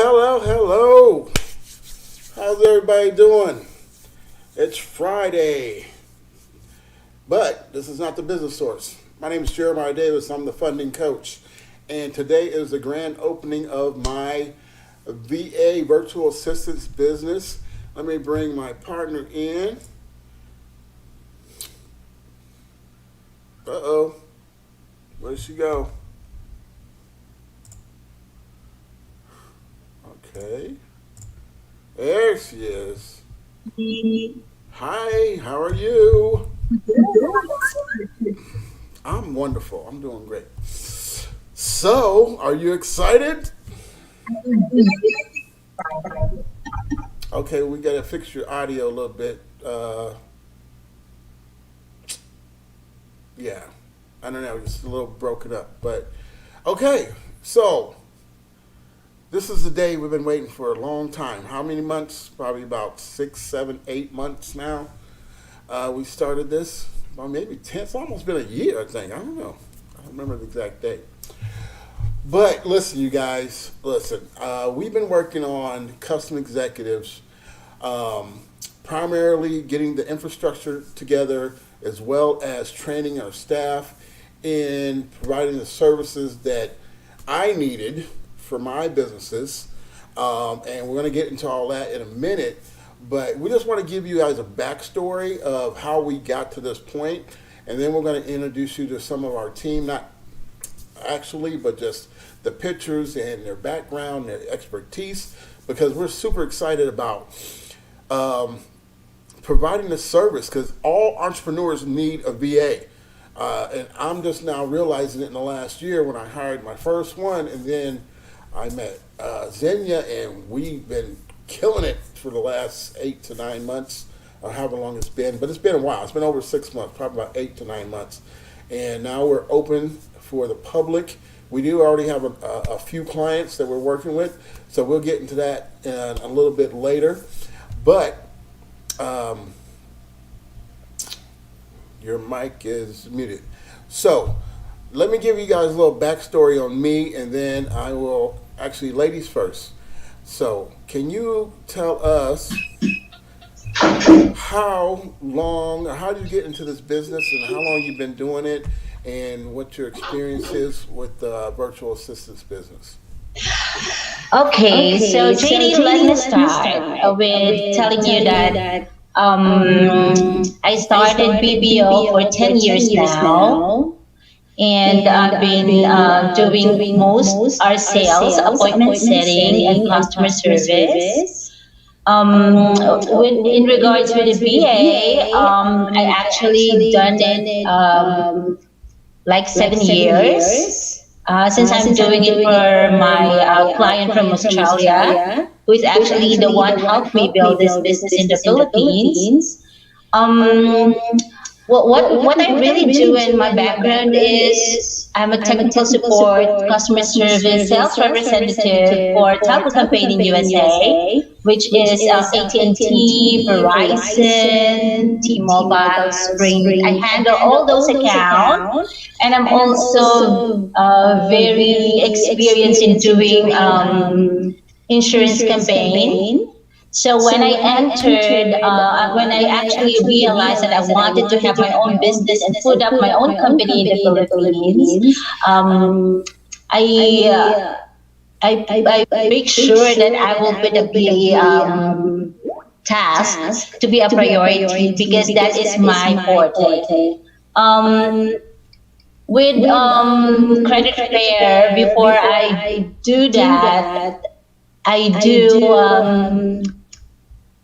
Hello. How's everybody doing? It's Friday, but this is not the business source. My name is Jeremiah Davis. I'm the funding coach, and today is the grand opening of my VA virtual assistance business. Let me bring my partner in. Uh-oh. Where did she go? Okay. There she is. Hi, how are you? I'm wonderful. I'm doing great. So, are you excited? Okay, we got to fix your audio a little bit. Yeah, I don't know, it's a little broken up. But, okay, so this is the day we've been waiting for a long time. How many months? Probably about 6, 7, 8 months now. We started this. Well, maybe 10. It's almost been a year, I think. I don't know. I don't remember the exact date. But listen, you guys, listen. We've been working on custom executives, primarily getting the infrastructure together as well as training our staff in providing the services that I needed for my businesses. And we're going to get into all that in a minute. But we just want to give you guys a backstory of how we got to this point, and then we're going to introduce you to some of our team, not actually, but just the pictures and their background, their expertise, because we're super excited about providing this service, because all entrepreneurs need a VA. And I'm just now realizing it in the last year when I hired my first one, and then I met Xenia, and we've been killing it for the last 8 to 9 months, or however long it's been. But it's been a while. It's been over 6 months, probably about 8 to 9 months. And now we're open for the public. We do already have a few clients that we're working with, so we'll get into that a little bit later. But your mic is muted. So let me give you guys a little backstory on me, and then I will, actually, ladies first. So can you tell us how did you get into this business, and how long you've been doing it, and what your experience is with the virtual assistance business? Okay, so JD, let me start with telling you that I started BPO for 10 years now, and I've been doing most our sales, appointment setting, and customer service. In regards with the VA, I actually done it like 7 years. Since I'm doing it for my client from Australia, who is actually the one helped me build this business in the Philippines. Um, what I really do in my background is I'm a technical support, customer service, sales representative for telco company in USA, which is AT&T, Verizon, T-Mobile, Sprint. I handle all those accounts, and I'm also very experienced in doing insurance campaign. So when I actually realized that I wanted to have my own business and put up my own company in the Philippines, um, I, uh, I make sure that I will put up the task to be a priority because that is my forte. Um, with credit repair, before I do that, I do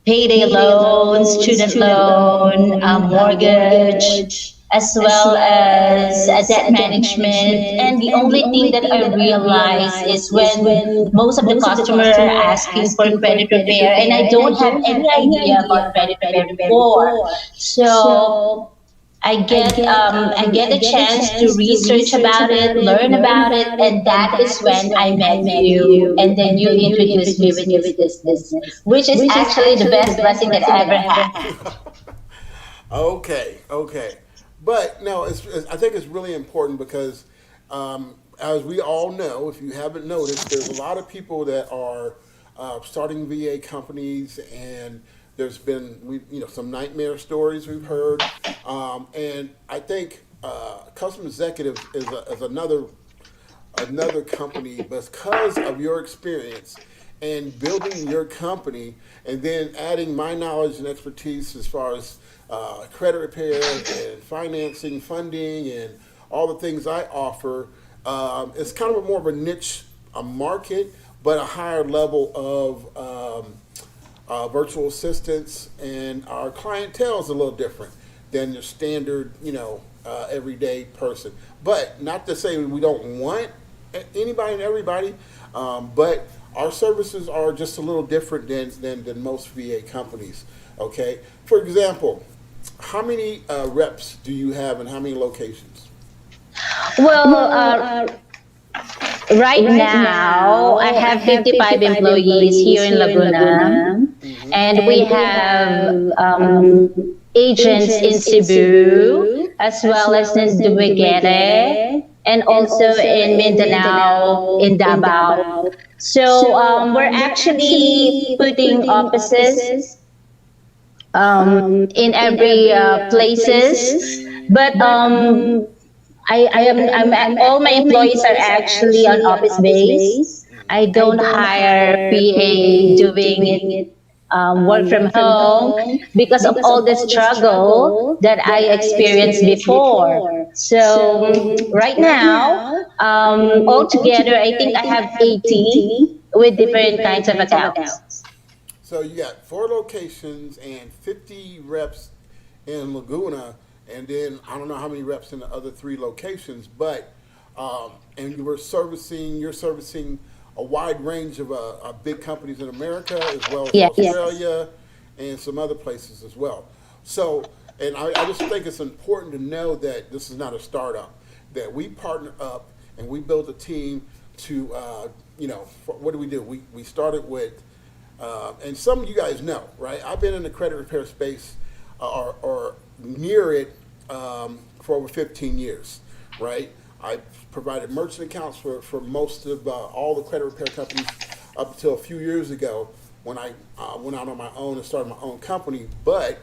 payday loan, student loan, mortgage, as well as debt management. And the only thing that I realize is when most of the customers are asking for credit repair, and I don't have any idea about credit repair before. So I get a chance to research about it, learn about it, and that is when I met you, and then you introduced me with this business, which is actually the best blessing that I ever had. Okay. But no, I think it's really important because, as we all know, if you haven't noticed, there's a lot of people that are starting VA companies, and there's been some nightmare stories we've heard, and I think Custom Executive is another company because of your experience and building your company, and then adding my knowledge and expertise as far as credit repair and financing, funding, and all the things I offer. It's kind of a more of a niche, a market, but a higher level of virtual assistants, and our clientele is a little different than your standard, everyday person. But not to say we don't want anybody and everybody, but our services are just a little different than most VA companies. Okay, for example, how many reps do you have and how many locations? Well, right now, I have 55 employees here in Laguna, Mm-hmm. and we have agents in Cebu, as well as in Dumaguete, and also in Mindanao, in Davao. So we're actually putting offices in every places, but all my employees are actually on office base. I don't hire PA doing it work from home because of all the struggle that I experienced before. So right now, altogether, I think I have 80 with different kinds of accounts. So you got 4 locations and 50 reps in Laguna, and then I don't know how many reps in the other 3 locations, but and you're servicing a wide range of big companies in America as well as Yes. Australia and some other places as well. So, and I just think it's important to know that this is not a startup, that we partner up and we build a team to, what do we do? We started with, and some of you guys know, right? I've been in the credit repair space or near it for over 15 years, right? I provided merchant accounts for most of all the credit repair companies up until a few years ago when I went out on my own and started my own company. But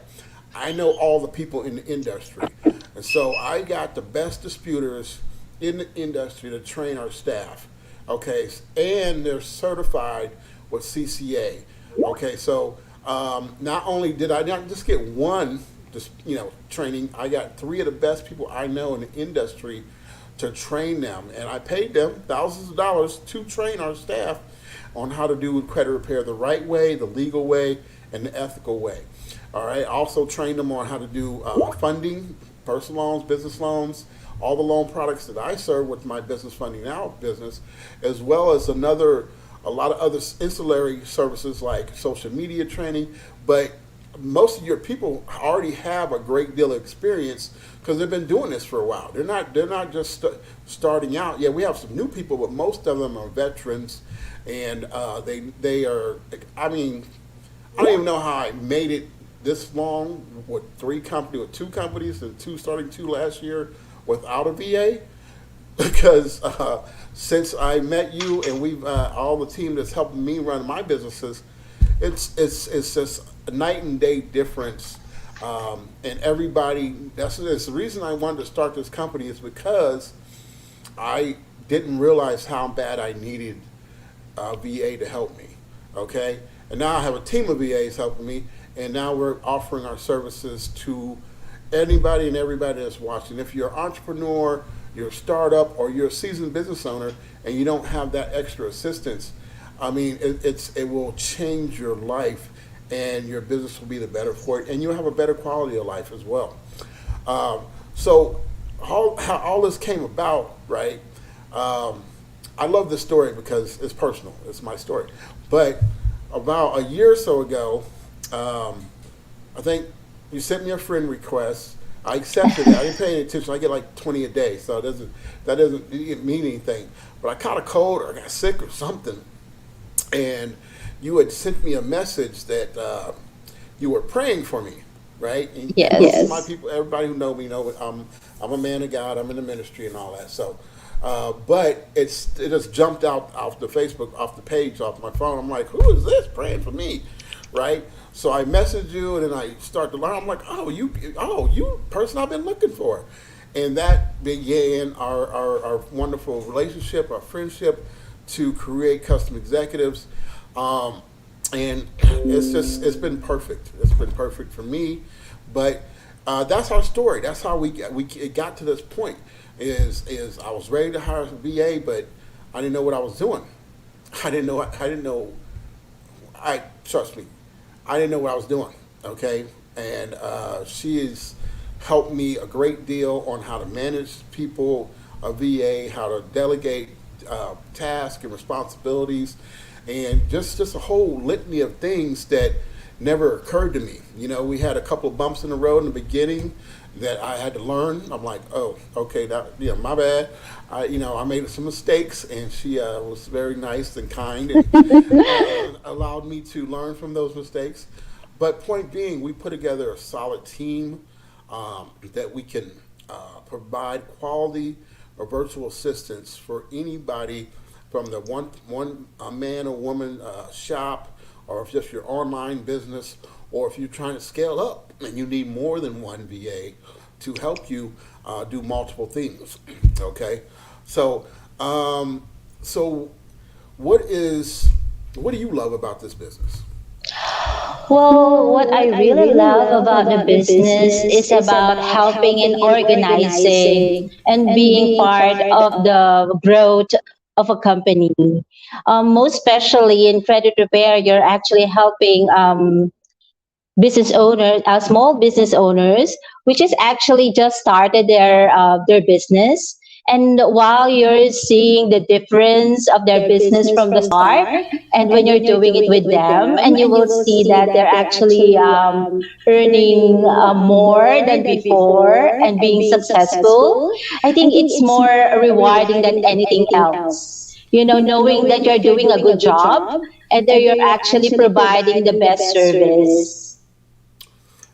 I know all the people in the industry. And so I got the best disputers in the industry to train our staff, okay? And they're certified with CCA, okay? So not only did I not just get one, training, I got 3 of the best people I know in the industry to train them. And I paid them thousands of dollars to train our staff on how to do credit repair the right way, the legal way, and the ethical way. All right. I also trained them on how to do funding, personal loans, business loans, all the loan products that I serve with my Business Funding Now business, as well as a lot of other ancillary services like social media training. But most of your people already have a great deal of experience because they've been doing this for a while. They're not just starting out. Yeah, we have some new people, but most of them are veterans, and they are. I mean, I don't even know how I made it this long with 2 companies, and starting 2 last year without a VA. Because since I met you and we've all the team that's helping me run my businesses, it's just a night and day difference. And everybody, that's the reason I wanted to start this company, is because I didn't realize how bad I needed a VA to help me. Okay, and now I have a team of VAs helping me, and now we're offering our services to anybody and everybody that's watching. If you're an entrepreneur, you're a startup, or you're a seasoned business owner, and you don't have that extra assistance, I mean, it will change your life, and your business will be the better for it, and you'll have a better quality of life as well. So how all this came about, right? I love this story because it's personal. It's my story. But about a year or so ago, I think you sent me a friend request. I accepted it. I didn't pay any attention. I get like 20 a day, so that doesn't mean anything. But I caught a cold, or I got sick or something, and you had sent me a message that you were praying for me, right? And Yes. most of my people, everybody who know me know I'm a man of God. I'm in the ministry and all that. So But it just jumped out off the Facebook, off the page, off my phone. I'm like, who is this praying for me, right? So I message you, and then I start to learn. I'm like, you person I've been looking for, and that began our wonderful relationship, our friendship, to create custom executives. And it's been perfect. It's been perfect for me, but that's our story. That's how it got to this point. Is I was ready to hire a VA, but I didn't know what I was doing. I didn't know. I didn't know. I trust me. I didn't know what I was doing. Okay, and she has helped me a great deal on how to manage people, a VA, how to delegate tasks and responsibilities, and just a whole litany of things that never occurred to me. We had a couple of bumps in the road in the beginning that I had to learn. I'm like, oh, okay, my bad. I made some mistakes, and she was very nice and kind, and allowed me to learn from those mistakes. But point being, we put together a solid team that we can provide quality or virtual assistance for anybody from the one man or woman shop, or if just your online business, or if you're trying to scale up and you need more than one VA to help you do multiple things. Okay, so so what do you love about this business? Well, what I really love about the business is about helping and organizing and being part of the growth of a company. Most especially in credit repair, you're actually helping business owners, small business owners, which is actually just started their business. And while you're seeing the difference of their business from the start, and when you're doing it with them, and you will see that they're actually earning more than before and being successful, I think it's more rewarding than anything else. Knowing that you're doing a good job and that you're actually providing the best service.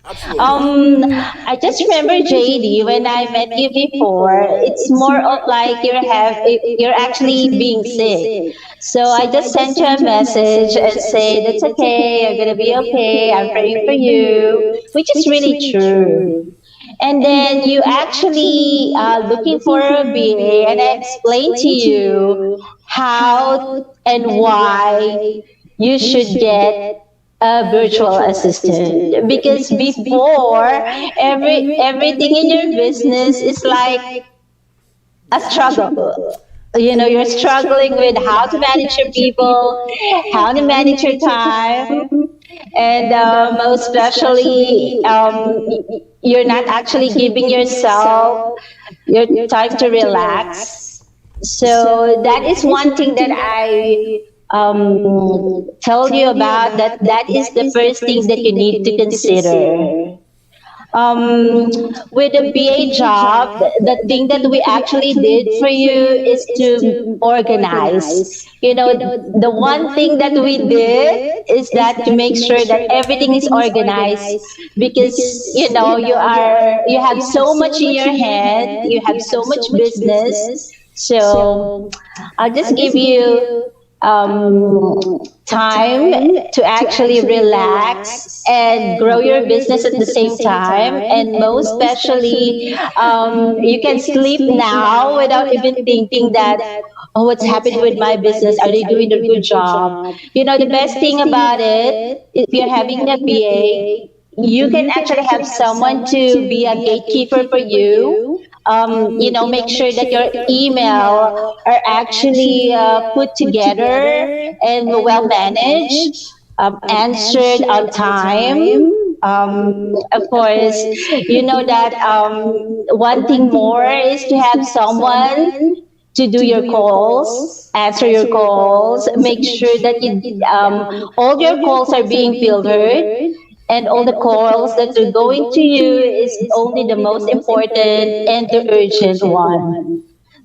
Absolutely. I just remember JD when I met you before. It's more of like you're actually being sick. So I just sent you a message and say that's okay. You're gonna be okay. I'm praying for you, which is really true. And then you actually looking for a BA, and I explained to you how and why you should get a virtual assistant, because before everything in your business is like a struggle. You're struggling with how to manage your people, how to manage your time, and most especially, you're not actually giving yourself your time to relax. So that is one thing that I told you about, that is the first thing that you need to consider. With the BA job, the thing that we actually did for you is to organize. The one thing that we did is that to make sure that everything is organized, because you have so much in your head, you have so much business. So I'll just give you time to actually relax and grow your business at the same time. And most especially, you can sleep now without even thinking that, oh, what's happening with my business? Are they doing a good job? The best thing about it, if you're having a BA, you can actually have someone to be a gatekeeper for you. Make sure that your email are actually put together and well managed, answered on time. Of course, you know that one thing more is to have someone to do your calls, answer your calls, make sure that all your calls are being filtered, and all the calls that are going to you is only the most important and the urgent one.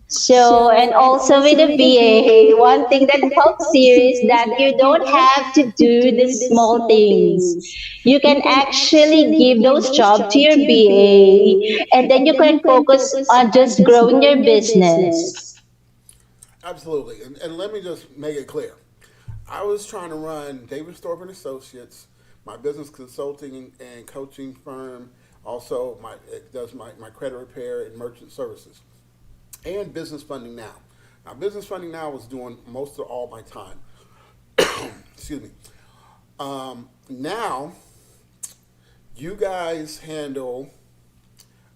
So, and also with the VA, one thing that helps you is that you don't have to do the small things. You can actually give those jobs to your VA, and then you can focus on just growing your business. Absolutely. And let me just make it clear. I was trying to run David Thorpe and Associates, my business consulting and coaching firm. Also, it does my credit repair and merchant services, and business funding now. Now, business funding now was doing most of all my time. Excuse me. Now, you guys handle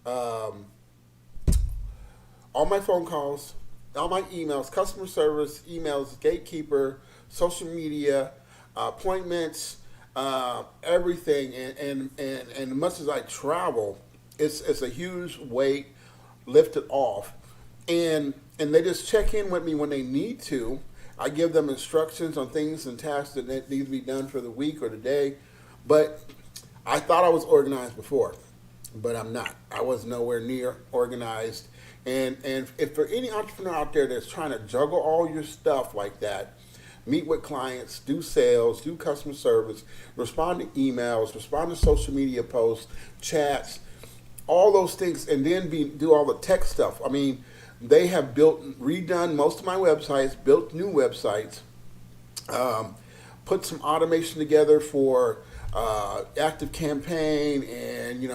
um, all my phone calls, all my emails, customer service, emails, gatekeeper, social media, appointments, everything. And as much as I travel, it's a huge weight lifted off. And they just check in with me when they need to. I give them instructions on things and tasks that need to be done for the week or the day. But I thought I was organized before, but I'm not. I was nowhere near organized. And if for any entrepreneur out there that's trying to juggle all your stuff like that, meet with clients, do sales, do customer service, respond to emails, respond to social media posts, chats, all those things, and then do all the tech stuff. I mean, they have redone most of my websites, built new websites, um, put some automation together for active campaign, and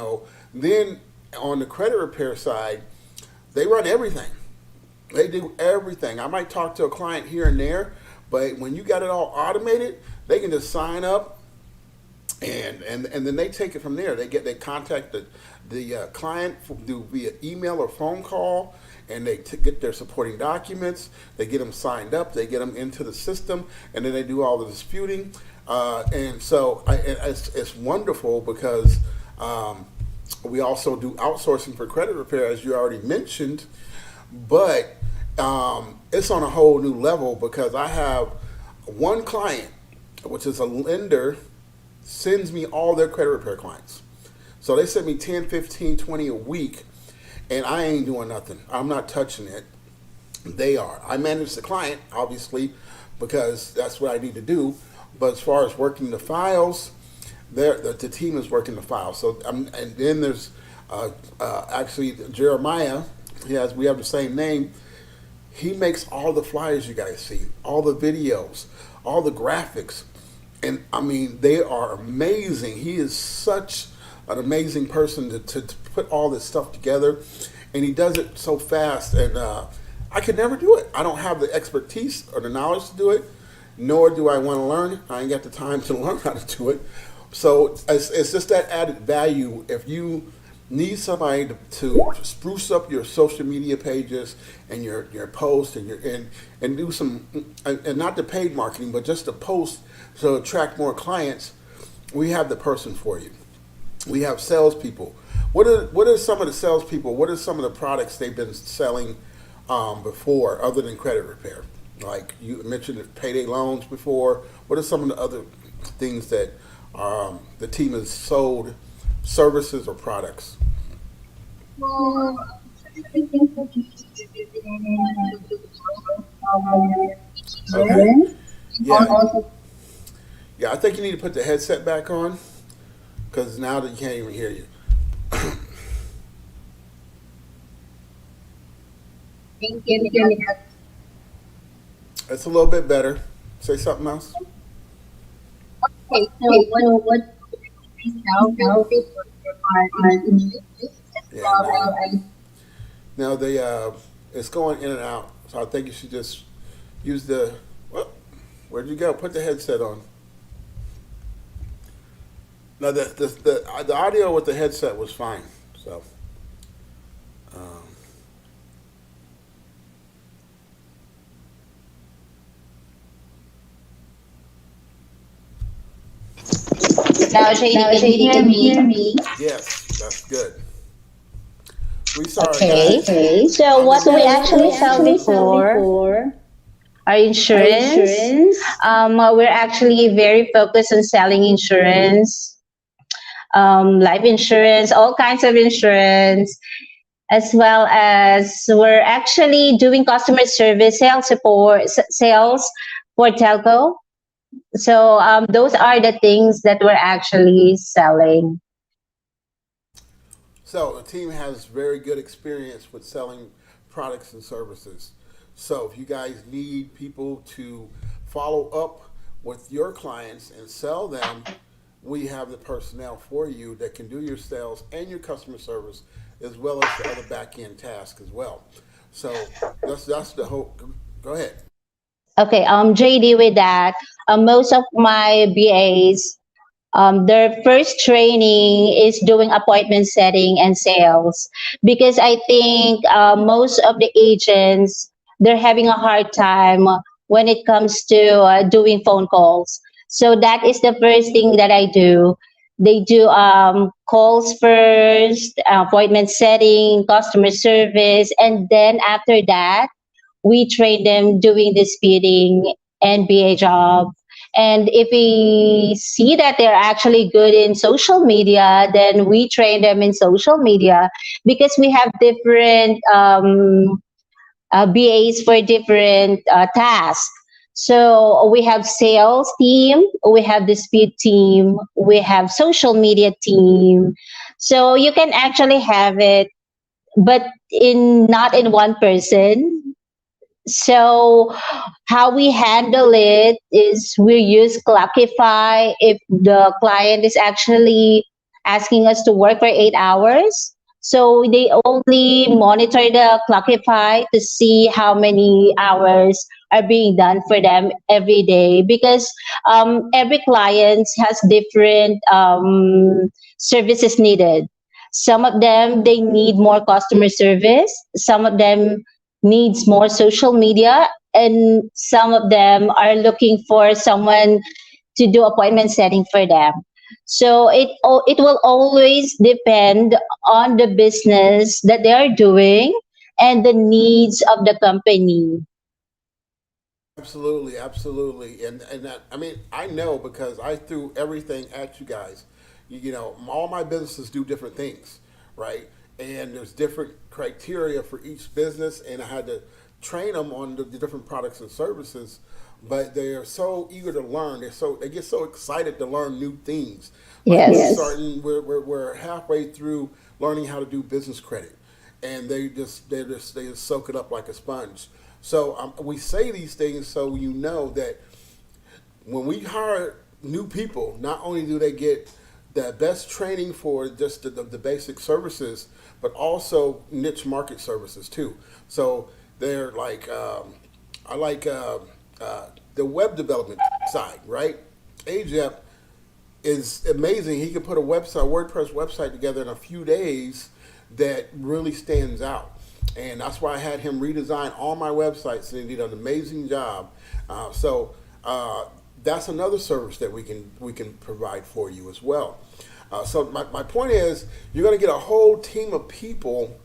then on the credit repair side, they run everything. They do everything. I might talk to a client here and there, but when you got it all automated, they can just sign up, and then they take it from there. They contact the client via email or phone call, and they get their supporting documents. They get them signed up. They get them into the system, and then they do all the disputing. And so it's wonderful because we also do outsourcing for credit repair, as you already mentioned, but it's on a whole new level because I have one client, which is a lender, sends me all their credit repair clients. So they send me 10, 15, 20 a week, and I ain't doing nothing. I'm not touching it. They are. I manage the client, obviously, because that's what I need to do. But as far as working the files, the team is working the files. So and then there's actually Jeremiah. We have the same name. He makes all the flyers you guys see, all the videos, all the graphics. And I mean, they are amazing. He is such an amazing person to put all this stuff together. And he does it so fast. And I could never do it. I don't have the expertise or the knowledge to do it, nor do I want to learn. I ain't got the time to learn how to do it. So it's just that added value. If you need somebody to spruce up your social media pages and your posts and do some, and not the paid marketing, but just the post to attract more clients, we have the person for you. We have salespeople. What are some of the salespeople? What are some of the products they've been selling before, other than credit repair? Like you mentioned, payday loans before. What are some of the other things that the team has sold, services or products? Well, Okay. insurance. Yeah. Also, Yeah, I think you need to put the headset back on because now that you can't even hear you. thinking It's a little bit better. Say something else. okay, so what we sell are insurance as Yeah. well as Now it's going in and out. So I think you should just use the. Well, where'd you go? Put the headset on. Now the audio with the headset was fine. So. Um, Now, Shady, can you hear me? yes, that's good. We sorry Okay. guys. So I'm what just we actually sell before are insurance. We're actually very focused on selling insurance, life insurance, all kinds of insurance, as well as we're actually doing customer service, sales support, sales for telco. So those are the things that we're actually selling. So the team has very good experience with selling products and services. So if you guys need people to follow up with your clients and sell them, we have the personnel for you that can do your sales and your customer service as well as the other back end tasks as well. So that's the whole. Go ahead. Okay, JD, with that, most of my BAs, their first training is doing appointment setting and sales, because I think most of the agents, they're having a hard time when it comes to doing phone calls. So that is the first thing that I do. They do calls first, appointment setting, customer service, and then after that, we train them doing the speeding and BA job. And if we see that they're actually good in social media, then we train them in social media, because we have different BAs for different tasks. So we have sales team, we have the speed team, we have social media team. So you can actually have it, but in not in one person. So how we handle it is we use Clockify if the client is actually asking us to work for 8 hours. So they only monitor the Clockify to see how many hours are being done for them every day, because every client has different services needed. Some of them they need more customer service. Some of them needs more social media, and some of them are looking for someone to do appointment setting for them. So it will always depend on the business that they are doing and the needs of the company. Absolutely, absolutely, and that, I mean, I know because I threw everything at you guys. You know, all my businesses do different things, right? And there's different criteria for each business, and I had to train them on the different products and services. But they are so eager to learn. They get so excited to learn new things. Like Yes. we're halfway through learning how to do business credit, and they just soak it up like a sponge. So we say these things so you know that when we hire new people, not only do they get the best training for just the basic services, but also niche market services too. So they're like, I like the web development side, right? AJEP is amazing. He can put a website, WordPress website together in a few days that really stands out. And that's why I had him redesign all my websites, and he did an amazing job. So that's another service that we can provide for you as well. So my point is, you're going to get a whole team of people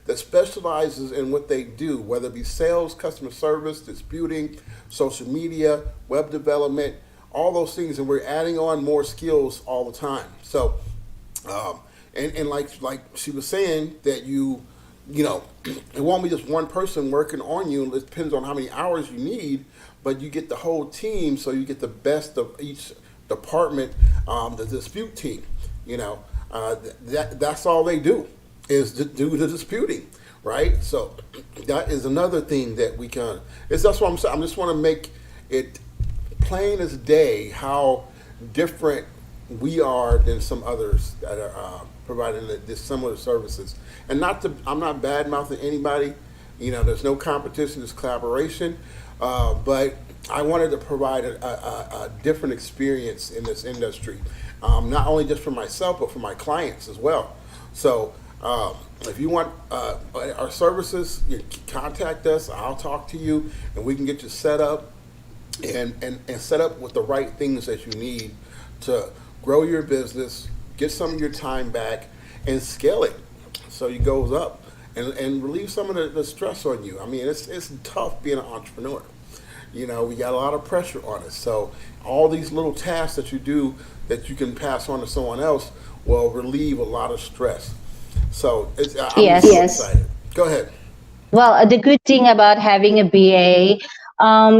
that specializes in what they do, whether it be sales, customer service, disputing, social media, web development, all those things, and we're adding on more skills all the time. So, and like she was saying, that you know, it won't be just one person working on you. It depends on how many hours you need, but you get the whole team, so you get the best of each department. The dispute team, you know, that's all they do is to do the disputing, right? So that is another thing that we can. It's that's what I'm saying. I just want to make it plain as day how different we are than some others that are providing this similar services. And not to, I'm not bad mouthing anybody. You know, there's no competition, there's collaboration. But I wanted to provide a different experience in this industry, not only just for myself but for my clients as well. So if you want our services, you contact us. I'll talk to you, and we can get you set up and set up with the right things that you need to grow your business, get some of your time back, and scale it so it goes up and relieve some of the stress on you. I mean, it's tough being an entrepreneur. You know, we got a lot of pressure on us. So all these little tasks that you do that you can pass on to someone else will relieve a lot of stress. So I'm Yes. so Yes. excited. Go ahead. Well, the good thing about having a BA,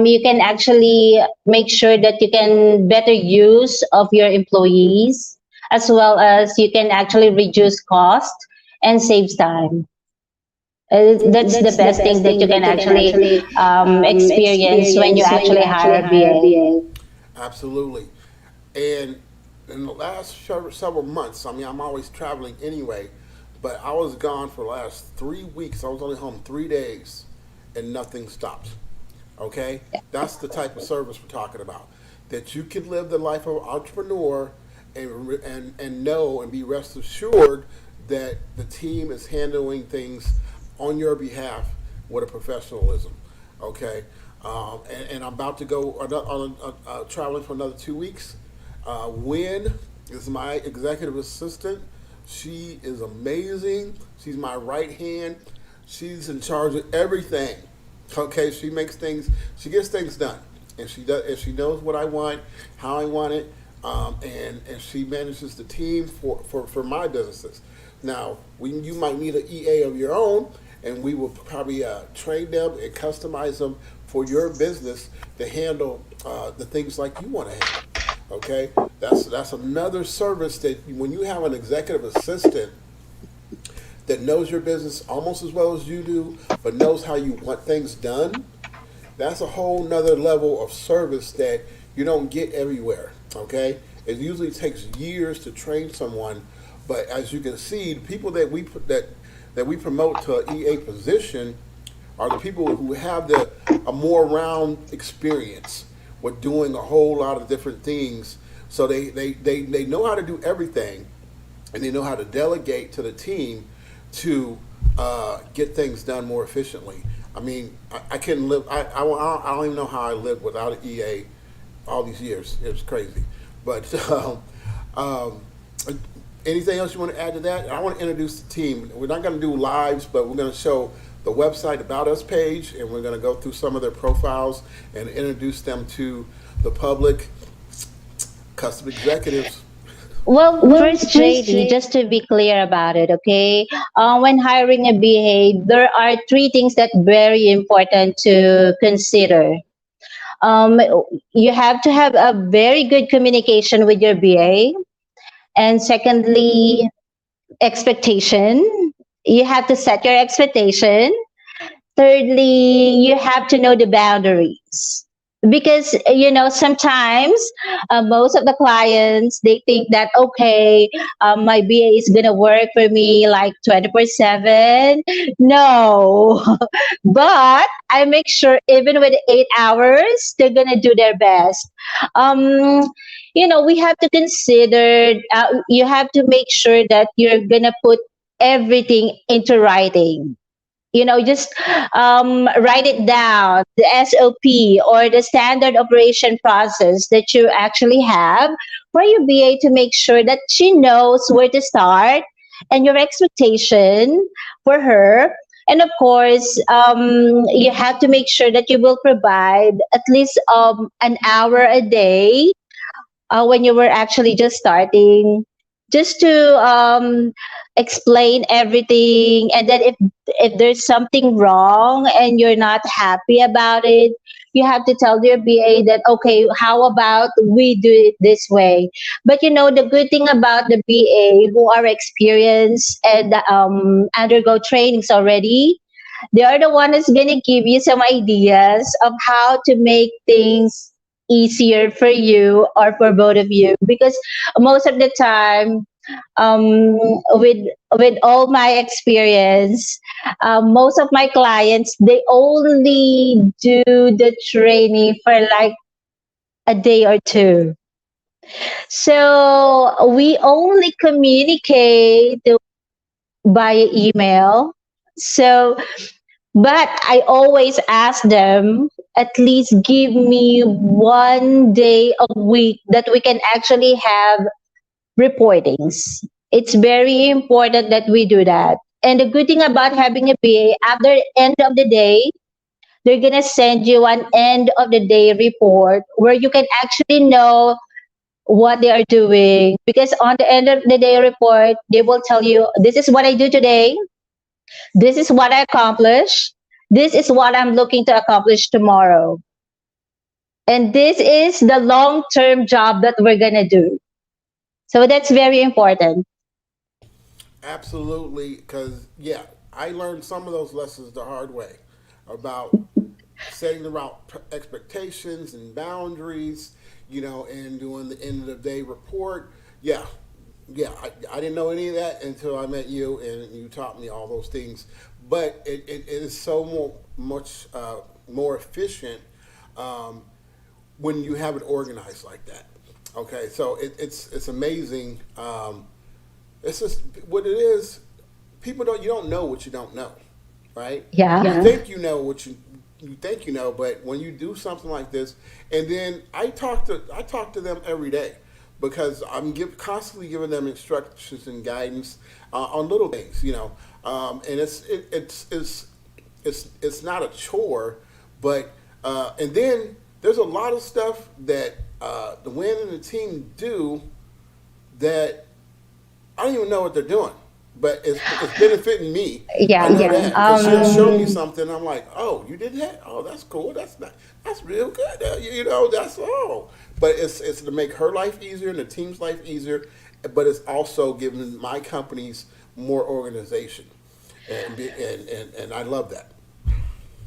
you can actually make sure that you can better use of your employees, as well as you can actually reduce cost and saves time. That's the That's the best thing best that thing you can that you can actually actually experience when you experience when you actually actually hire a hire a BA. BA. Absolutely. And in the last several months, I mean, I'm always traveling anyway, but I was gone for the last 3 weeks. I was only home 3 days, and nothing stopped. Okay, that's the type of service we're talking about. That you can live the life of an entrepreneur, and know and be rest assured that the team is handling things on your behalf with a professionalism. Okay, and I'm about to go traveling for another 2 weeks. Win is my executive assistant. She is amazing. She's my right hand. She's in charge of everything. Okay, she makes things. She gets things done, and she does. And she knows what I want, how I want it, and she manages the team for my businesses. Now, you might need an EA of your own, and we will probably train them and customize them for your business to handle the things like you want to handle. Okay, that's another service that when you have an executive assistant that knows your business almost as well as you do, but knows how you want things done, that's a whole nother level of service that you don't get everywhere. Okay, it usually takes years to train someone, but as you can see, the people that we promote to an EA position are the people who have a more round experience with doing a whole lot of different things. So they know how to do everything, and they know how to delegate to the team to get things done more efficiently. I mean, I couldn't live. I don't even know how I lived without an EA all these years. It was crazy. But um, anything else you want to add to that? I want to introduce the team. We're not going to do lives, but we're going to show the website About Us page, and we're going to go through some of their profiles and introduce them to the public, custom executives. Well, Well, first, first, JD, Jay, just to be clear about it, okay? When hiring a BA, there are three things that very important to consider. Um, you have to have a very good communication with your BA, and secondly, expectation. You have to set your expectation. Thirdly, you have to know the boundaries. Because sometimes most of the clients they think that okay, my BA is gonna work for me like 24/7. No, but I make sure even with 8 hours they're gonna do their best. We have to consider. You have to make sure that you're gonna put everything into writing. Just write it down, the SOP or the standard operation process that you actually have for your BA to make sure that she knows where to start and your expectation for her. And of course, you have to make sure that you will provide at least an hour a day when you were actually just starting, just to explain everything. And then if there's something wrong and you're not happy about it, you have to tell your BA that okay, how about we do it this way. But the good thing about the BA who are experienced and undergo trainings already, they are the one who's gonna give you some ideas of how to make things easier for you or for both of you. Because most of the time, with all my experience, most of my clients they only do the training for like a day or two. So we only communicate via email. So but I always ask them at least give me one day a week that we can actually have reportings. It's very important that we do that. And the good thing about having a BA, after the end of the day, they're gonna send you an end of the day report where you can actually know what they are doing. Because on the end of the day report, they will tell you, this is what I do today, this is what I accomplished. This is what I'm looking to accomplish tomorrow. And this is the long term job that we're going to do. So that's very important. Absolutely, because yeah, I learned some of those lessons the hard way about setting the right expectations and boundaries, and doing the end of the day report. Yeah, yeah, I didn't know any of that until I met you, and you taught me all those things. But it is so much more efficient um, when you have it organized like that. Okay, so it's amazing. It's just what it is. People don't you don't know what you don't know, right? Yeah. You think you know what you think you know, but when you do something like this, and then I talk to them every day because constantly giving them instructions and guidance on little things, and it's not a chore, but and then there's a lot of stuff that the Win and the team do that I don't even know what they're doing, but it's benefiting me. Yeah. I know that because she'll show me Um, something. I'm like, oh, you did that? Oh, that's cool. That's real good. That's all. But it's to make her life easier and the team's life easier, but it's also giving my companies more organization, and I love that.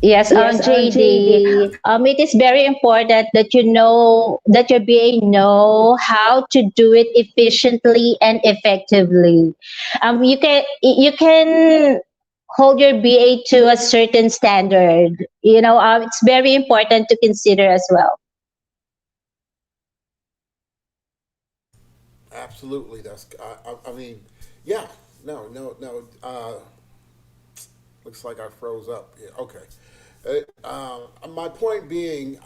Yes, JD. It is very important that you know that your BA know how to do it efficiently and effectively. You can hold your BA to a certain standard. It's very important to consider as well. Absolutely. I mean, yeah. No, no, no. Looks like I froze up. Yeah, okay. My point being,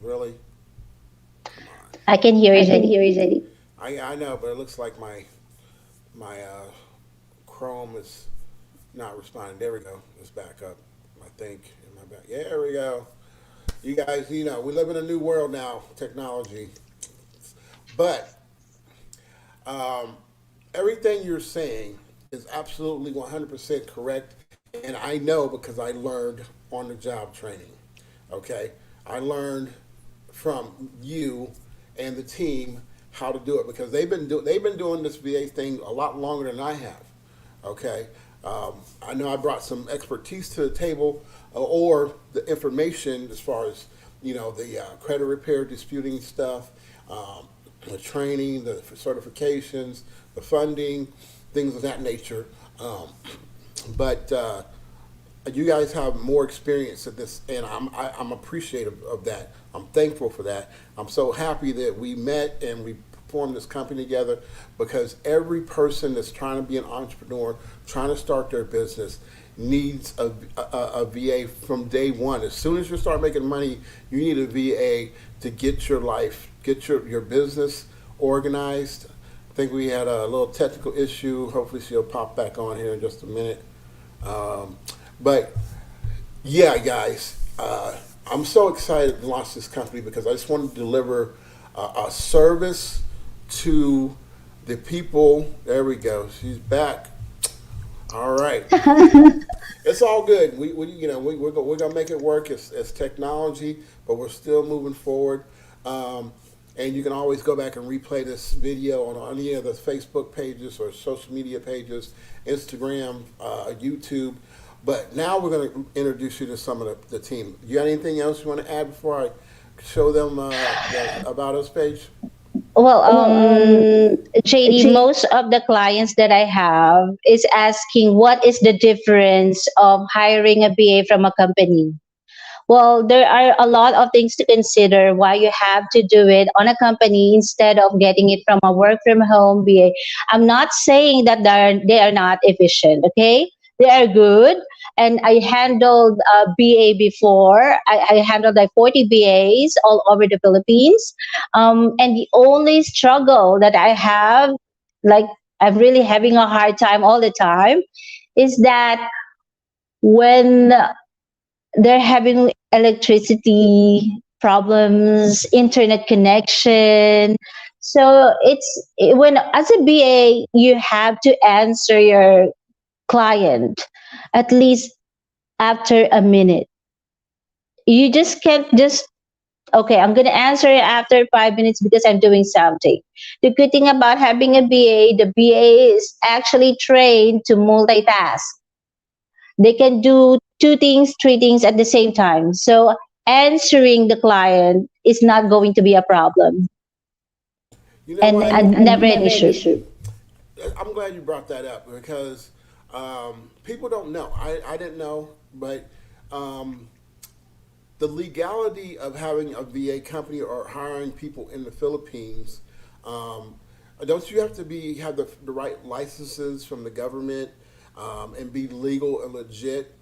really, come on. I can hear I you, can JD. hear you, Jenny. I know, but it looks like my Chrome is not responding. There we go. Let's back up. I think. Am I back? Yeah, there we go. You guys, we live in a new world now, technology. But um, everything you're saying is absolutely 100% correct, and I know because I learned on the job training. Okay, I learned from you and the team how to do it because they've been doing this VA thing a lot longer than I have. Okay, I know I brought some expertise to the table, or the information as far as the credit repair disputing stuff, the training, the certifications, the funding, things of that nature. But you guys have more experience at this, and I'm appreciative of that. I'm thankful for that. I'm so happy that we met and we formed this company together because every person that's trying to be an entrepreneur, trying to start their business, needs a VA from day one. As soon as you start making money, you need a VA to get your life, get your business organized. I think we had a little technical issue. Hopefully she'll pop back on here in just a minute. Um, but yeah, guys, I'm so excited to launch this company because I just want to deliver a service to the people. There we go. She's back. All right. It's all good. We're gonna make it work. It's technology, but we're still moving forward. And you can always go back and replay this video on any of the Facebook pages or social media pages, Instagram, YouTube. But now we're going to introduce you to some of the team. You got anything else you want to add before I show them the About Us page? Well, JD, most of the clients that I have is asking what is the difference of hiring a BA from a company. Well, there are a lot of things to consider why you have to do it on a company instead of getting it from a work from home BA. I'm not saying that they are not efficient, okay? They are good. And I handled BA before. I handled like 40 BAs all over the Philippines. And the only struggle that I have, like I'm really having a hard time all the time, is that when they're having electricity problems, internet connection. So when as a BA, you have to answer your client at least after a minute. You just can't just okay, I'm gonna answer it after 5 minutes because I'm doing something. The good thing about having a BA, the BA is actually trained to multitask. They can do two things, three things at the same time. So answering the client is not going to be a problem You know and, what? never an issue. I'm glad you brought that up because people don't know. I didn't know, but um, the legality of having a VA company or hiring people in the Philippines, um, don't you have to have the right licenses from the government and be legal and legit,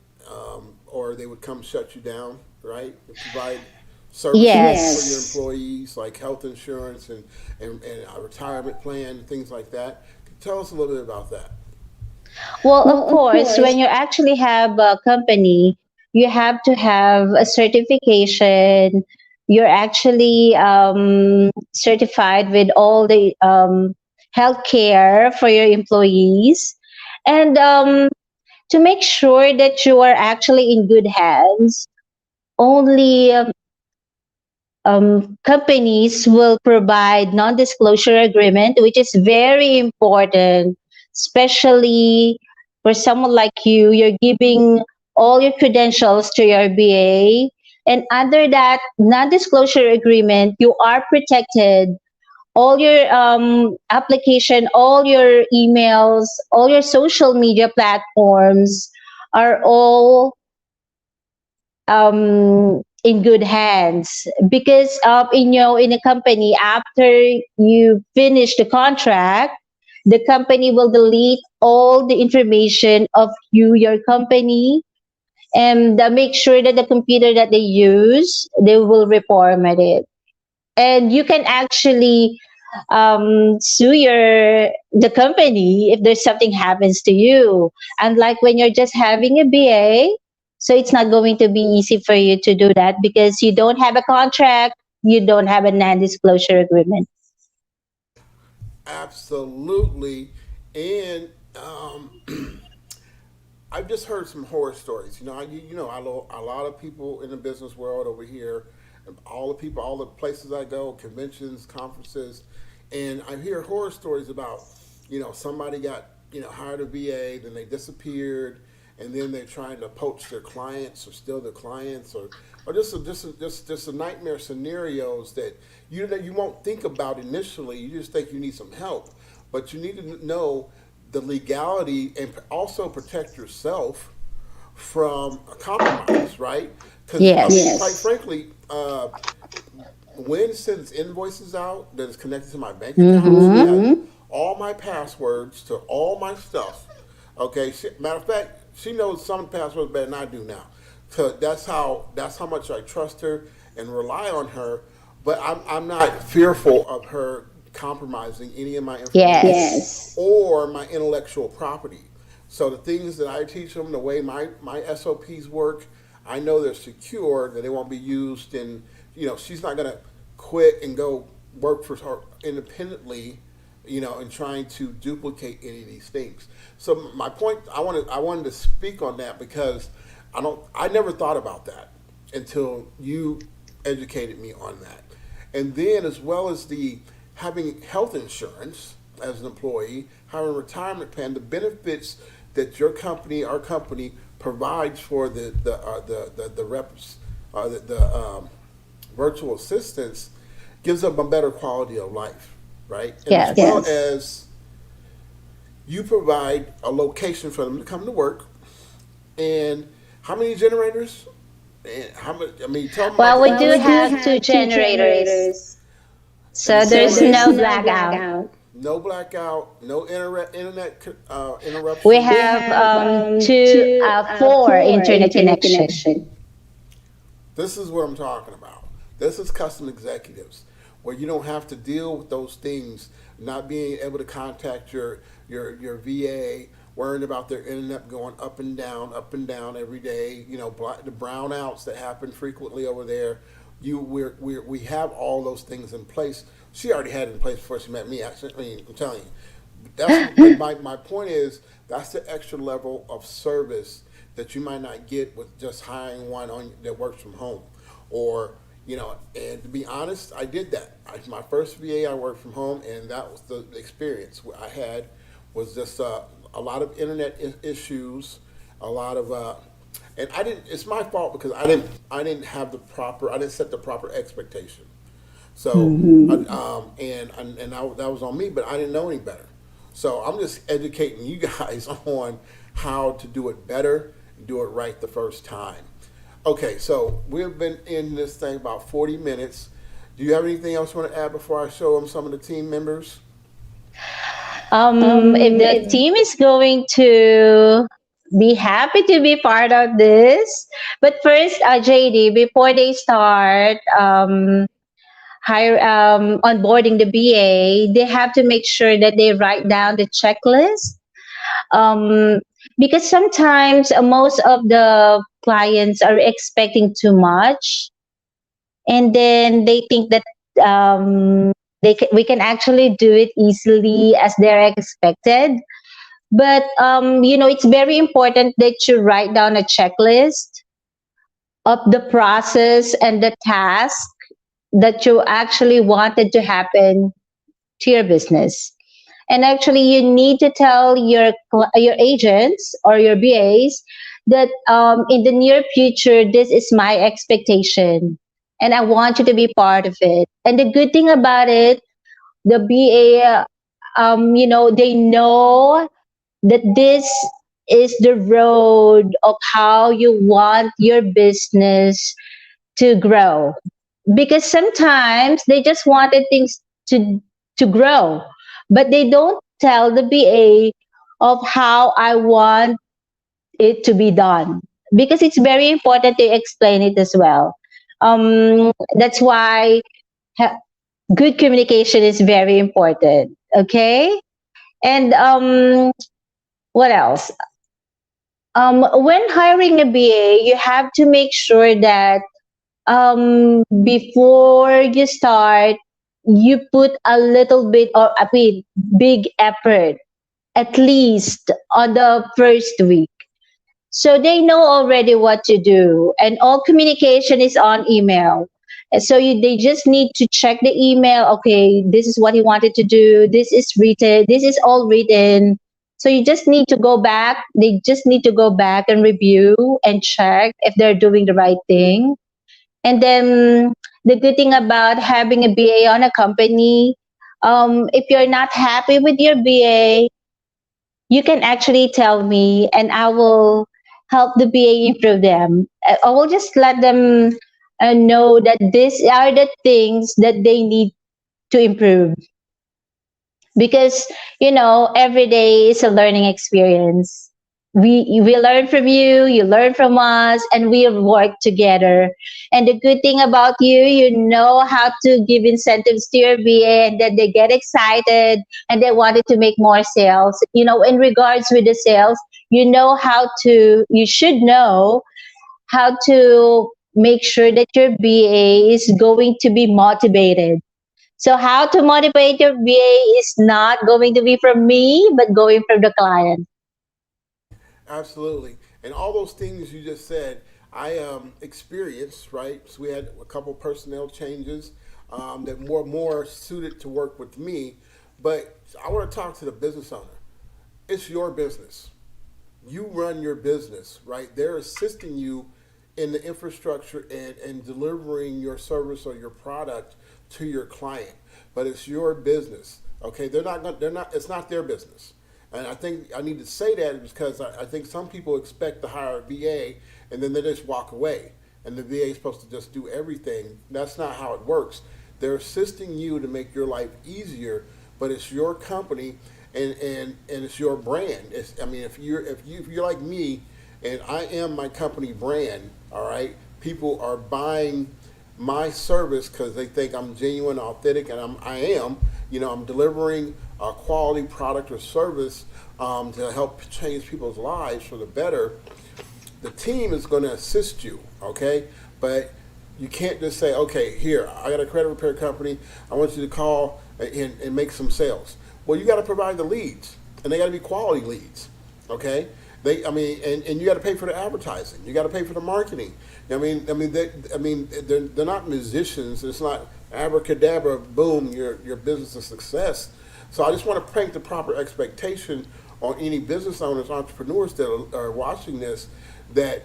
or they would come shut you down, right? To provide services for your Yes. employees like health insurance and a retirement plan and things like that. Tell us a little bit about that. Well, of course, when you actually have a company, you have to have a certification. You're actually certified with all the healthcare for your employees. And to make sure that you are actually in good hands, only companies will provide non-disclosure agreement, which is very important, especially for someone like you. You're giving all your credentials to your BA, and under that non-disclosure agreement, you are protected. All your application, all your emails, all your social media platforms are all in good hands because in a company after you finish the contract, the company will delete all the information of your company, and make sure that the computer that they use, they will reformat it. And you can actually sue the company if there's something happens to you. Unlike when you're just having a BA, so it's not going to be easy for you to do that because you don't have a contract, you don't have a non-disclosure agreement. Absolutely, and I've just heard some horror stories. A lot of people in the business world over here, all the people, all the places I go, conventions, conferences, and I hear horror stories about, somebody got, hired a VA, then they disappeared, and then they're trying to poach their clients or steal their clients, or just a nightmare scenarios that you won't think about initially. You just think you need some help, but you need to know the legality and also protect yourself from a compromise, right? Because quite Yes. frankly, when it sends invoices out that is connected to my bank account, she Mm-hmm. has all my passwords to all my stuff. Okay, matter of fact, she knows some passwords better than I do now. So that's how much I trust her and rely on her. But I'm not fearful of her compromising any of my information Yes. or my intellectual property. So the things that I teach them, the way my SOPs work, I know they're secure, that they won't be used in, she's not going to quit and go work for her independently, and trying to duplicate any of these things. So my point, I wanted to speak on that because I never thought about that until you educated me on that. And then as well as the having health insurance as an employee, having a retirement plan, the benefits that your company, our company, provides for the reps, the virtual assistants, gives them a better quality of life, right? And as well Yes. as you provide a location for them to come to work. And how many generators? And how many? I mean, tell them about Well, the we do capacity. have two generators, And the so there's no generators, blackout. no blackout, no internet We interruptions. have four internet connection. This is what I'm talking about. This is custom executives, where you don't have to deal with those things, not being able to contact your VA, worrying about their internet going up and down every day. The brownouts that happen frequently over there. We have all those things in place. She already had it in place before she met me. I mean, I'm telling you, my point is that's the extra level of service that you might not get with just hiring one that works from home, or and to be honest, I did that. My first VA, I worked from home, and that was the experience I had was just a lot of internet issues. a lot of, and I didn't. It's my fault because I didn't have the proper. I didn't set the proper expectation. So, that was on me, but I didn't know any better. So I'm just educating you guys on how to do it better, do it right the first time. Okay, so we've been in this thing about 40 minutes. Do you have anything else you want to add before I show them some of the team members? If the team is going to be happy to be part of this, but first, JD, before they start hire onboarding the BA, they have to make sure that they write down the checklist, um, because sometimes most of the clients are expecting too much, and then they think that we can actually do it easily as they're expected. But it's very important that you write down a checklist of the process and the task that you actually wanted to happen to your business. And actually, you need to tell your agents or your BAs that in the near future, this is my expectation, and I want you to be part of it. And the good thing about it, the BA, they know that this is the road of how you want your business to grow, because sometimes they just wanted things to grow, but they don't tell the BA of how I want it to be done, because it's very important to explain it as well. That's why ha- good communication is very important. Okay, and what else? When hiring a BA, you have to make sure that before you start, you put a little bit, or I mean big effort, at least on the first week, so they know already what to do, and all communication is on email. And so they just need to check the email. Okay, this is what he wanted to do, this is written, this is all written. So you just need to go back, they just need to go back and review and check if they're doing the right thing. And then the good thing about having a BA on a company, if you're not happy with your BA, you can actually tell me, and I will help the BA improve them. I will just let them know that these are the things that they need to improve, because every day is a learning experience. We learn from you, you learn from us, and we work together. And the good thing about you, you know how to give incentives to your VA, and then they get excited and they wanted to make more sales. In regards with the sales, you should know how to make sure that your BA is going to be motivated. So how to motivate your VA is not going to be from me, but going from the client. Absolutely. And all those things you just said, I experienced, right? So we had a couple personnel changes that were more suited to work with me. But I want to talk to the business owner. It's your business. You run your business, right? They're assisting you in the infrastructure and delivering your service or your product to your client. But it's your business. Okay, they're not it's not their business. And I think I need to say that because I think some people expect to hire a VA and then they just walk away. And the VA is supposed to just do everything. That's not how it works. They're assisting you to make your life easier, but it's your company and it's your brand. I mean, if you're like me, and I am my company brand, all right. People are buying my service because they think I'm genuine, authentic, and I am. I'm delivering a quality product or service to help change people's lives for the better. The team is going to assist you, okay? But you can't just say, okay, here, I got a credit repair company. I want you to call and make some sales. Well, you got to provide the leads, and they got to be quality leads, okay? And you got to pay for the advertising. You got to pay for the marketing. They're not musicians. It's not abracadabra, boom, your business is a success. So I just want to paint the proper expectation on any business owners, entrepreneurs that are watching this, that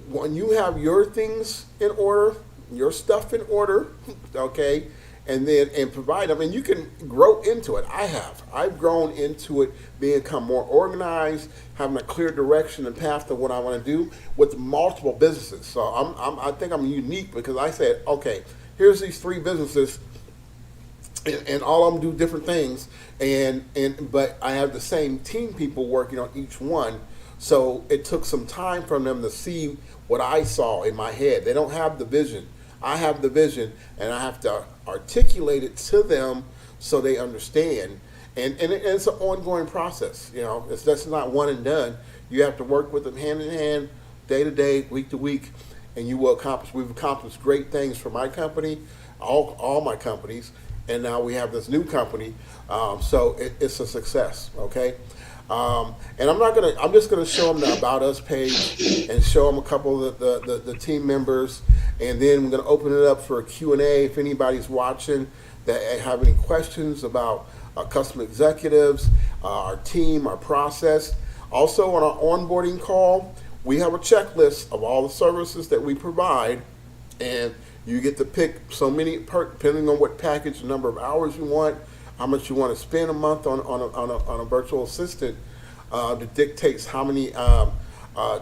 when you have your things in order, your stuff in order, okay, and provide them, and you can grow into it. I've grown into it, become more organized, having a clear direction and path to what I want to do with multiple businesses. So I think I'm unique because I said, okay, here's these 3 businesses, and all of them do different things, but I have the same team people working on each one. So it took some time from them to see what I saw in my head. They don't have the vision. I have the vision, and I have to articulate it to them so they understand. And it's an ongoing process. It's just not one and done. You have to work with them hand in hand, day to day, week to week, and you will accomplish. We've accomplished great things for my company, all my companies, and now we have this new company. So it's a success. Okay. And I'm just gonna show them the About Us page and show them a couple of the team members, and then we're gonna open it up for a Q&A if anybody's watching that have any questions about customer executives, our team, our process. Also on our onboarding call, we have a checklist of all the services that we provide, and you get to pick so many, depending on what package, the number of hours you want, how much you want to spend a month on a virtual assistant, that dictates how many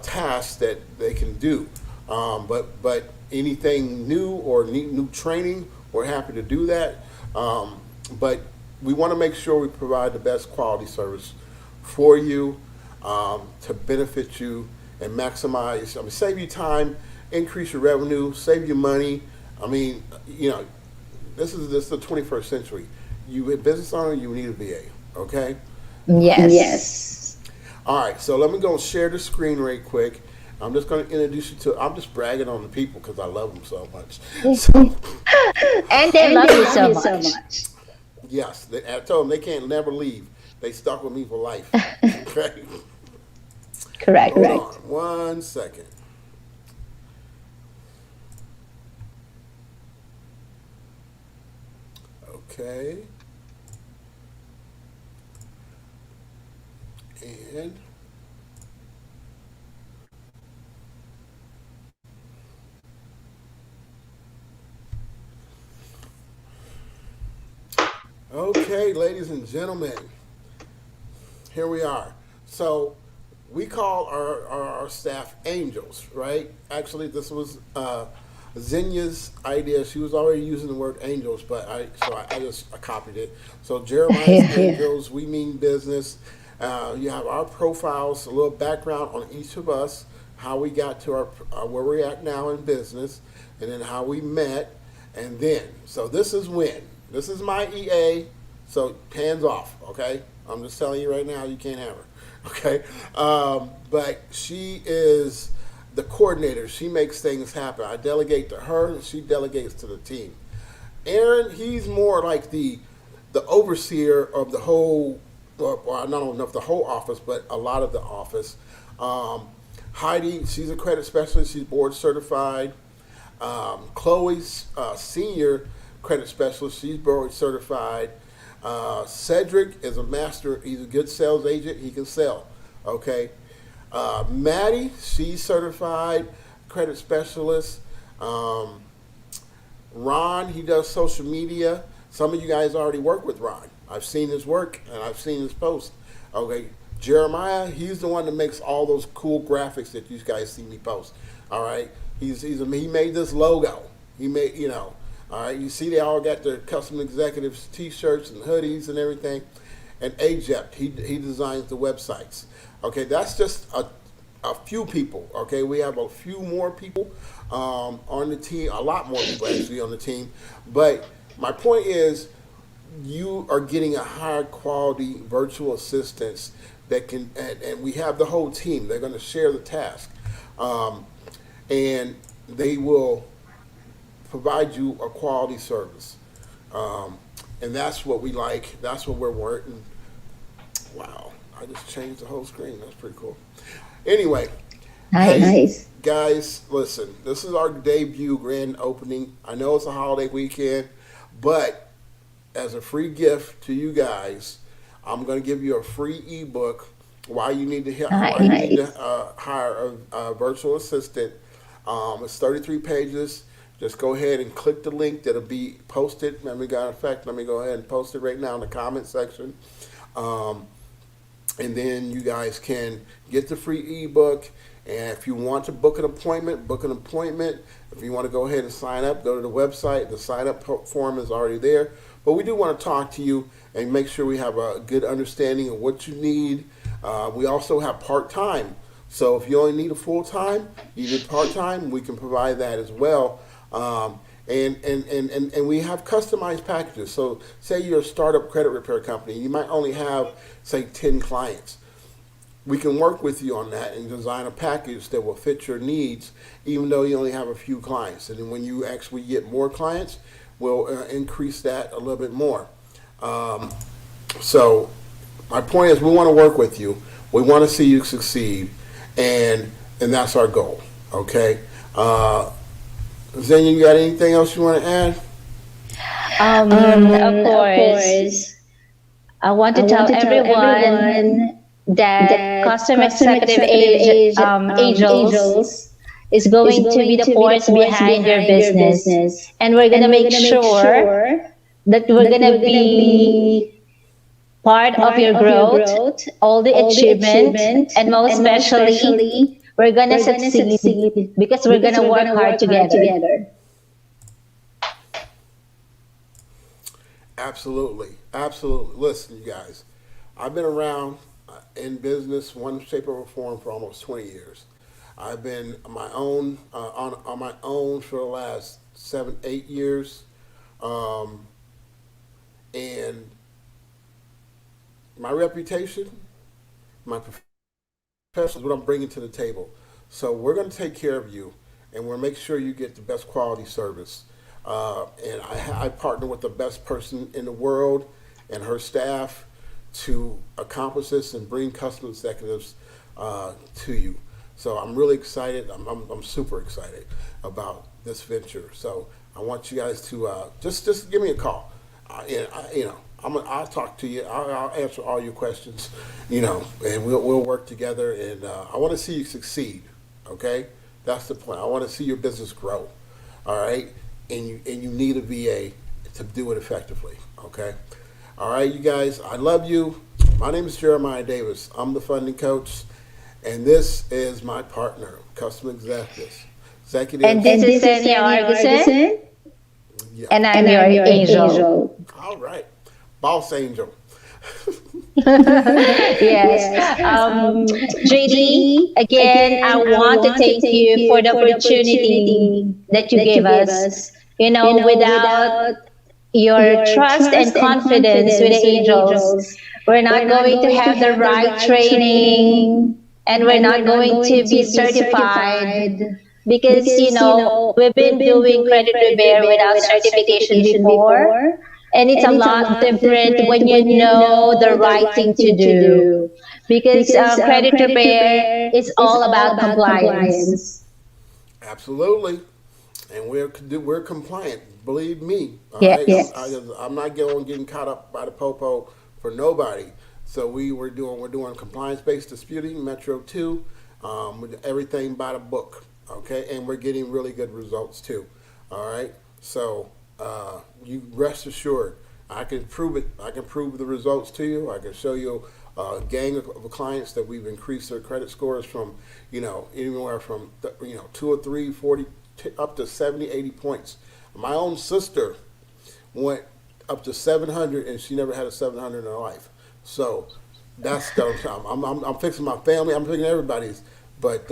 tasks that they can do. But anything new or new training, we're happy to do that. But we want to make sure we provide the best quality service for you, to benefit you and maximize, save you time, increase your revenue, save you money. This is the 21st century. You a business owner, you need a VA, okay? Yes. All right, so let me go share the screen right quick. I'm just going to introduce you to, I'm just bragging on the people because I love them so much. And they love you so much. Yes, I told them they can't never leave. They stuck with me for life. Okay? Correct. Hold on 1 second. Okay. And okay, ladies and gentlemen, here we are. So we call our staff angels, right? Actually, this was Zenya's idea. She was already using the word angels, but I copied it. So Jeremiah's angels, we mean business. You have our profiles, a little background on each of us, how we got to our where we're at now in business, and then how we met, and then. So this is when. This is my EA. So hands off, okay? I'm just telling you right now, you can't have her, okay? But she is the coordinator. She makes things happen. I delegate to her, and she delegates to the team. Aaron, he's more like the overseer of the whole, well, I don't know if the whole office, but a lot of the office. Heidi, she's a credit specialist. She's board certified. Chloe's senior credit specialist. She's board certified. Cedric is a master. He's a good sales agent. He can sell. Okay. Maddie, she's certified credit specialist. Ron, he does social media. Some of you guys already work with Ron. I've seen his work and I've seen his post. Okay. Jeremiah, he's the one that makes all those cool graphics that you guys see me post. All right. He made this logo. He made, all right. You see they all got their custom executives t-shirts and hoodies and everything. And Ajept, he designs the websites. Okay, that's just a few people. Okay, we have a few more people on the team, a lot more people actually on the team. But my point is, you are getting a higher quality virtual assistants that can, and we have the whole team. They're going to share the task, and they will provide you a quality service. And that's what we like. That's what we're working. Wow, I just changed the whole screen. That's pretty cool. Anyway, Nice. guys, listen, this is our debut grand opening. I know it's a holiday weekend, but as a free gift to you guys, I'm going to give you a free ebook why you need to Nice. hire a virtual assistant. It's 33 pages. Just go ahead and click the link that'll be posted. Let me go ahead and post it right now in the comment section. Um, and then you guys can get the free ebook. And if you want to book an appointment, book an appointment. If you want to go ahead and sign up, go to the website. The sign up form is already there. But we do want to talk to you and make sure we have a good understanding of what you need. We also have part time. So if you only need a full time, you need part time, we can provide that as well. And we have customized packages. So say you're a startup credit repair company, you might only have, say, 10 clients. We can work with you on that and design a package that will fit your needs, even though you only have a few clients. And then when you actually get more clients, we'll increase that a little bit more. Um, so my point is, we want to work with you. We want to see you succeed, and that's our goal. Okay. Xenia, you got anything else you want to add? Of course, I want to tell everyone that Custom Executive Angels is going to be the force behind your business. And we're going to make sure that we're going to be part of your growth, all the achievement, and most especially, we're going to succeed because we're going to work hard together. Absolutely, absolutely. Listen, you guys, I've been around in business, one shape or form, for almost 20 years. I've been on my own on my own for the last 7, 8 years, um, and my reputation, my profession is what I'm bringing to the table. So we're going to take care of you, and we'll make sure you get the best quality service. And I partner with the best person in the world and her staff to accomplish this and bring customer executives to you. So I'm really excited. I'm super excited about this venture. So I want you guys to just give me a call. I'll talk to you. I'll answer all your questions. And we'll work together. And I want to see you succeed. Okay, that's the plan. I want to see your business grow. All right, and you need a VA to do it effectively. Okay. All right, you guys. I love you. My name is Jeremiah Davis. I'm the funding coach, and this is my partner, Custom Executive. And this is Senia Argison, Yeah. and I'm your angel. All right, boss angel. Yes. JD, again, I want to thank you for the opportunity that you gave us. Without your trust and confidence with the angels, we're not going to have the right training, and we're not going to be certified because, we've been doing credit repair without certification before. And it's a lot different when you know the right thing to do because credit repair is all about compliance. Absolutely, and we're compliant. Believe me. All Yeah. right, Yes. I'm not getting caught up by the popo for nobody. So we're doing compliance-based disputing, Metro 2, with everything by the book. Okay, and we're getting really good results too. All right, so you rest assured, I can prove it. I can prove the results to you. I can show you a gang of clients that we've increased their credit scores from, anywhere from 2 or 3, 40, up to 70, 80 points. My own sister went up to 700, and she never had a 700 in her life. So that's I'm fixing my family. I'm fixing everybody's, but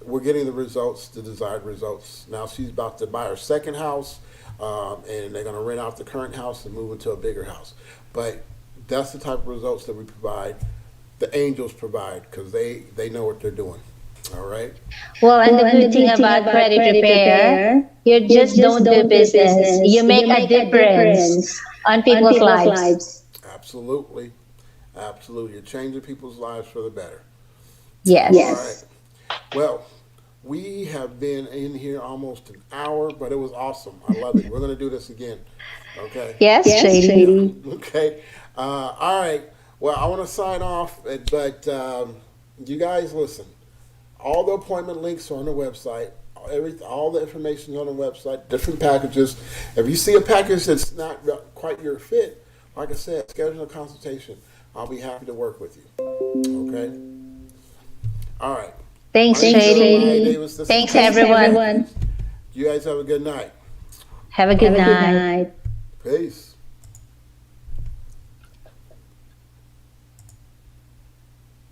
we're getting the results, the desired results. Now she's about to buy her second house, and they're going to rent out the current house and move into a bigger house. But that's the type of results that we provide. The angels provide because they know what they're doing. All right. Well, and the good thing about credit repair, you just don't do business. You make a difference on people's lives. Absolutely. Absolutely. You're changing people's lives for the better. Yes. All right. Well, we have been in here almost an hour, but it was awesome. I love it. We're going to do this again. Okay. Yes, Shady. Okay. All right. Well, I want to sign off, but you guys listen. All the appointment links are on the website. All the information is on the website. Different packages. If you see a package that's not quite your fit, like I said, schedule a consultation. I'll be happy to work with you. Okay. All right. Thanks, My name's Jeremiah Shady. Davis. This is Thanks, Chris. everyone. You guys have a good night. Have a good night. Peace.